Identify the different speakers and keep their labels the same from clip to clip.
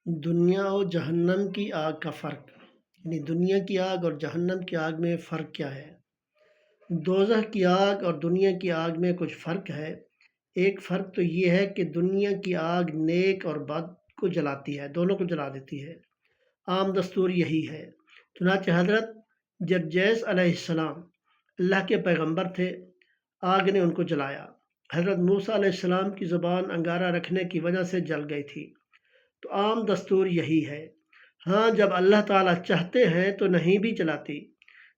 Speaker 1: دنیا اور جہنم کی آگ کا فرق، یعنی دنیا کی آگ اور جہنم کی آگ میں فرق کیا ہے؟ دوزخ کی آگ اور دنیا کی آگ میں کچھ فرق ہے۔ ایک فرق تو یہ ہے کہ دنیا کی آگ نیک اور بد کو جلاتی ہے، دونوں کو جلا دیتی ہے۔ عام دستور یہی ہے۔ چنانچہ حضرت جرجیس علیہ السلام اللہ کے پیغمبر تھے، آگ نے ان کو جلایا۔ حضرت موسیٰ علیہ السلام کی زبان انگارہ رکھنے کی وجہ سے جل گئی تھی۔ تو عام دستور یہی ہے۔ ہاں، جب اللہ تعالیٰ چاہتے ہیں تو نہیں بھی چلاتی،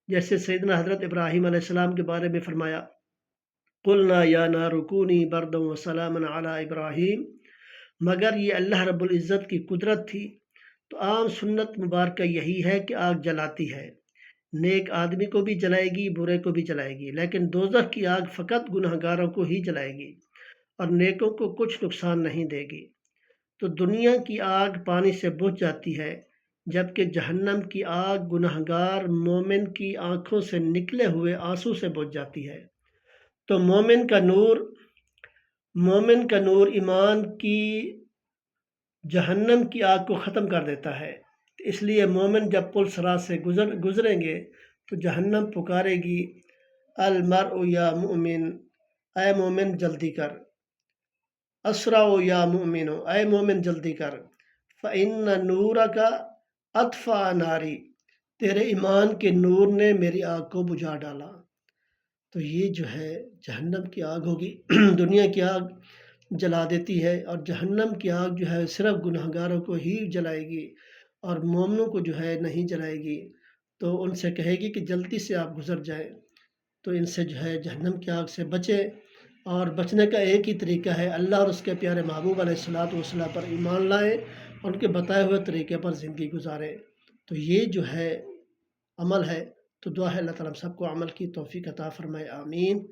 Speaker 1: جیسے سیدنا حضرت ابراہیم علیہ السلام کے بارے میں فرمایا، قُلْنَا يَا نَارُ كُونِي بَرْدًا وَسَلَامًا عَلَىٰ ابراہیم، مگر یہ اللہ رب العزت کی قدرت تھی۔ تو عام سنت مبارکہ یہی ہے کہ آگ جلاتی ہے، نیک آدمی کو بھی جلائے گی، برے کو بھی جلائے گی، لیکن دوزخ کی آگ فقط گناہ گاروں کو ہی جلائے گی اور نیکوں کو کچھ نقصان نہیں دے گی۔ تو دنیا کی آگ پانی سے بجھ جاتی ہے، جبکہ جہنم کی آگ گناہ گار مومن کی آنکھوں سے نکلے ہوئے آنسو سے بجھ جاتی ہے۔ تو مومن کا نور ایمان کی جہنم کی آگ کو ختم کر دیتا ہے۔ اس لیے مومن جب پل صراط سے گزریں گے تو جہنم پکارے گی، المرء یا مومن، اے مومن جلدی کر، اسرع یا مومن، اے مومن جلدی کر، فإن نورک اطفأ ناری، تیرے ایمان کے نور نے میری آگ کو بجھا ڈالا۔ تو یہ جو ہے جہنم کی آگ ہوگی، دنیا کی آگ جلا دیتی ہے، اور جہنم کی آگ جو ہے صرف گناہ گاروں کو ہی جلائے گی اور مومنوں کو جو ہے نہیں جلائے گی۔ تو ان سے کہے گی کہ جلدی سے آپ گزر جائیں۔ تو ان سے جو ہے جہنم کی آگ سے بچیں، اور بچنے کا ایک ہی طریقہ ہے اللہ اور اس کے پیارے محبوب علیہ الصلوۃ والسلام پر ایمان لائیں، ان کے بتائے ہوئے طریقے پر زندگی گزاریں۔ تو یہ جو ہے عمل ہے، تو دعا ہے اللہ تعالیٰ ہم سب کو عمل کی توفیق عطا فرمائے، آمین۔